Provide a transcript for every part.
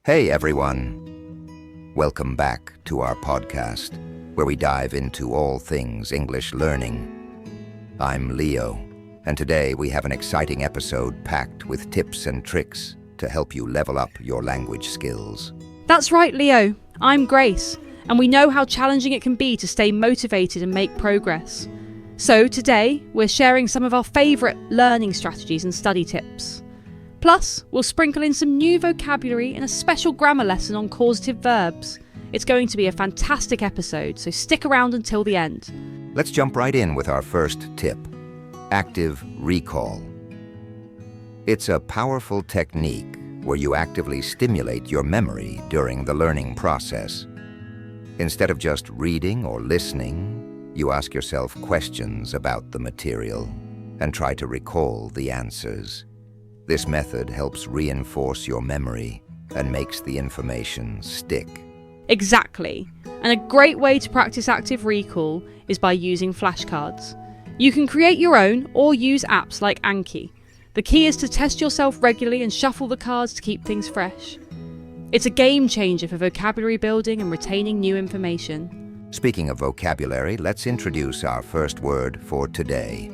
Hey everyone! Welcome back to our podcast, where we dive into all things English learning. I'm Leo, and today we have an exciting episode packed with tips and tricks to help you level up your language skills. That's right, Leo. I'm Grace, and we know how challenging it can be to stay motivated and make progress. So today, we're sharing some of our favourite learning strategies and study tips. Plus, we'll sprinkle in some new vocabulary and a special grammar lesson on causative verbs. It's going to be a fantastic episode, so stick around until the end. Let's jump right in with our first tip: active recall. It's a powerful technique where you actively stimulate your memory during the learning process. Instead of just reading or listening, you ask yourself questions about the material and try to recall the answers. This method helps reinforce your memory and makes the information stick. Exactly. And a great way to practice active recall is by using flashcards. You can create your own or use apps like Anki. The key is to test yourself regularly and shuffle the cards to keep things fresh. It's a game changer for vocabulary building and retaining new information. Speaking of vocabulary, let's introduce our first word for today: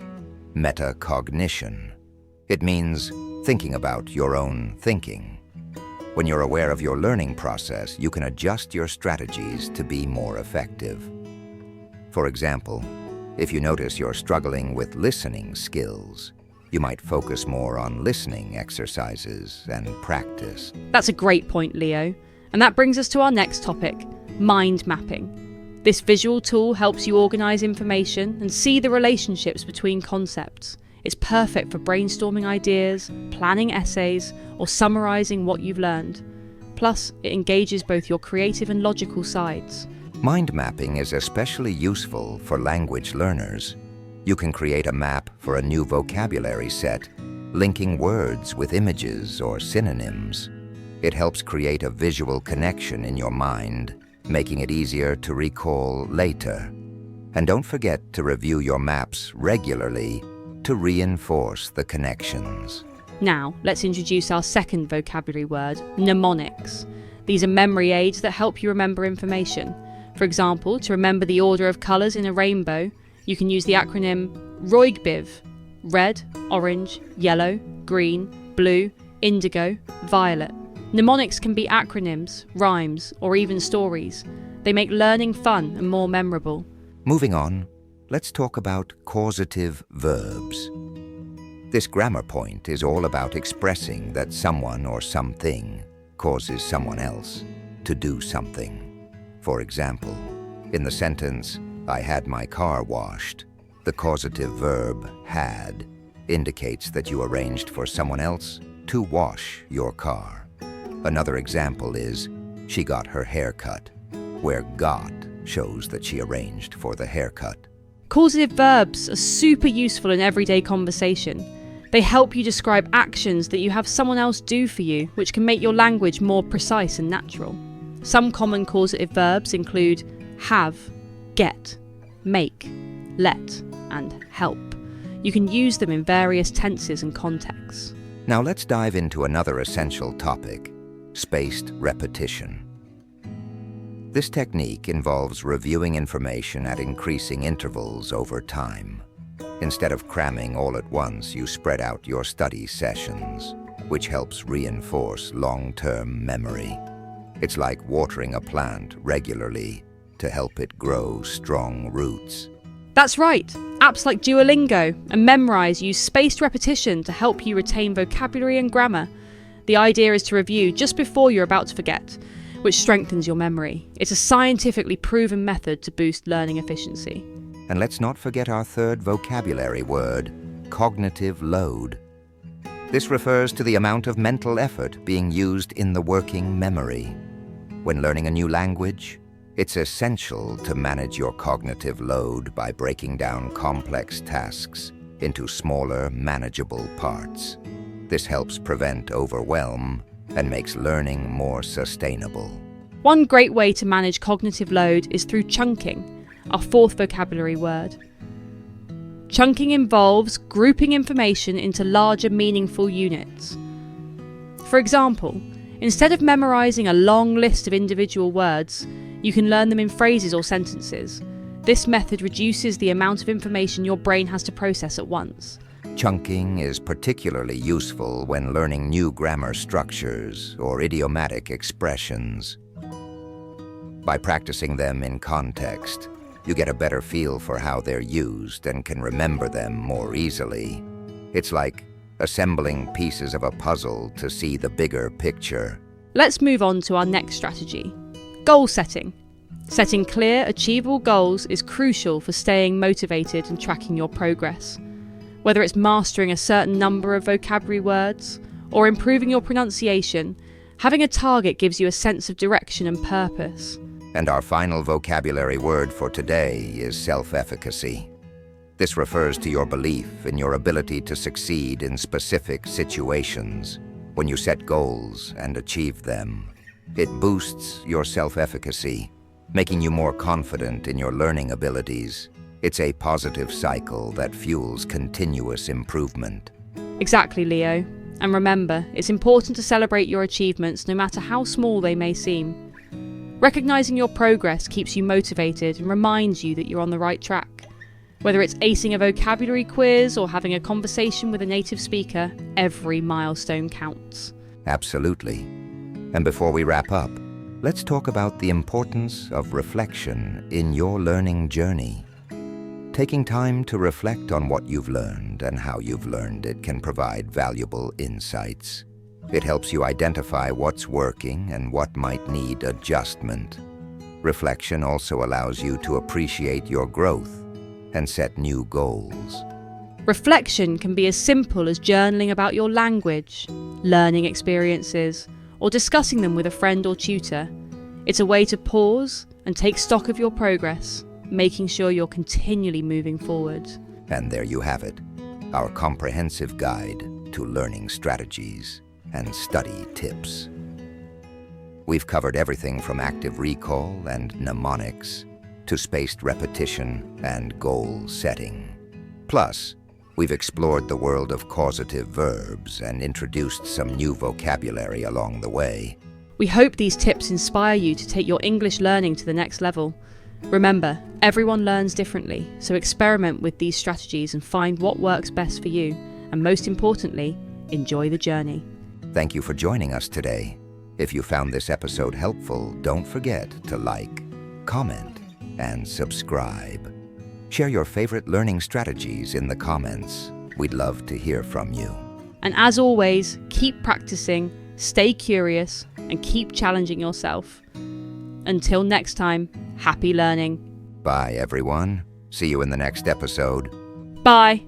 metacognition. It means thinking about your own thinking. When you're aware of your learning process, you can adjust your strategies to be more effective. For example, if you notice you're struggling with listening skills, you might focus more on listening exercises and practice. That's a great point, Leo. And that brings us to our next topic, mind mapping. This visual tool helps you organise information and see the relationships between concepts. It's perfect for brainstorming ideas, planning essays, or summarising what you've learned. Plus, it engages both your creative and logical sides. Mind mapping is especially useful for language learners. You can create a map for a new vocabulary set, linking words with images or synonyms. It helps create a visual connection in your mind, making it easier to recall later. And don't forget to review your maps regularly to reinforce the connections. Now, let's introduce our second vocabulary word, mnemonics. These are memory aids that help you remember information. For example, to remember the order of colours in a rainbow, you can use the acronym ROIGBIV: red, orange, yellow, green, blue, indigo, violet. Mnemonics can be acronyms, rhymes, or even stories. They make learning fun and more memorable. Moving on, let's talk about causative verbs. This grammar point is all about expressing that someone or something causes someone else to do something. For example, in the sentence, "I had my car washed," the causative verb had indicates that you arranged for someone else to wash your car. Another example is, "She got her hair cut," where got shows that she arranged for the haircut. Causative verbs are super useful in everyday conversation. They help you describe actions that you have someone else do for you, which can make your language more precise and natural. Some common causative verbs include have, get, make, let, and help. You can use them in various tenses and contexts. Now let's dive into another essential topic: spaced repetition. This technique involves reviewing information at increasing intervals over time. Instead of cramming all at once, you spread out your study sessions, which helps reinforce long-term memory. It's like watering a plant regularly to help it grow strong roots. That's right. Apps like Duolingo and Memrise use spaced repetition to help you retain vocabulary and grammar. The idea is to review just before you're about to forget, which strengthens your memory. It's a scientifically proven method to boost learning efficiency. And let's not forget our third vocabulary word, cognitive load. This refers to the amount of mental effort being used in the working memory. When learning a new language, it's essential to manage your cognitive load by breaking down complex tasks into smaller, manageable parts. This helps prevent overwhelm and makes learning more sustainable. One great way to manage cognitive load is through chunking, our fourth vocabulary word. Chunking involves grouping information into larger, meaningful units. For example, Instead of memorising a long list of individual words, you can learn them in phrases or sentences. This method reduces the amount of information your brain has to process at once. Chunking is particularly useful when learning new grammar structures or idiomatic expressions. By practicing them in context, you get a better feel for how they're used and can remember them more easily. It's like assembling pieces of a puzzle to see the bigger picture. Let's move on to our next strategy: goal setting. Setting clear, achievable goals is crucial for staying motivated and tracking your progress. Whether it's mastering a certain number of vocabulary words or improving your pronunciation, having a target gives you a sense of direction and purpose. And our final vocabulary word for today is self-efficacy. This refers to your belief in your ability to succeed in specific situations. When you set goals and achieve them, it boosts your self-efficacy, making you more confident in your learning abilities. It's a positive cycle that fuels continuous improvement. Exactly, Leo. And remember, it's important to celebrate your achievements no matter how small they may seem. Recognising your progress keeps you motivated and reminds you that you're on the right track. Whether it's acing a vocabulary quiz or having a conversation with a native speaker, every milestone counts. Absolutely. And before we wrap up, let's talk about the importance of reflection in your learning journey. Taking time to reflect on what you've learned and how you've learned it can provide valuable insights. It helps you identify what's working and what might need adjustment. Reflection also allows you to appreciate your growth and set new goals. Reflection can be as simple as journaling about your language, learning experiences, or discussing them with a friend or tutor. It's a way to pause and take stock of your progress, making sure you're continually moving forward. And there you have it, our comprehensive guide to learning strategies and study tips. We've covered everything from active recall and mnemonics to spaced repetition and goal setting. Plus, we've explored the world of causative verbs and introduced some new vocabulary along the way. We hope these tips inspire you to take your English learning to the next level. Remember, everyone learns differently, so experiment with these strategies and find what works best for you. And most importantly, enjoy the journey. Thank you for joining us today. If you found this episode helpful, don't forget to like, comment, and subscribe. Share your favorite learning strategies in the comments. We'd love to hear from you. And as always, keep practicing, stay curious, and keep challenging yourself. Until next time, happy learning. Bye, everyone. See you in the next episode. Bye.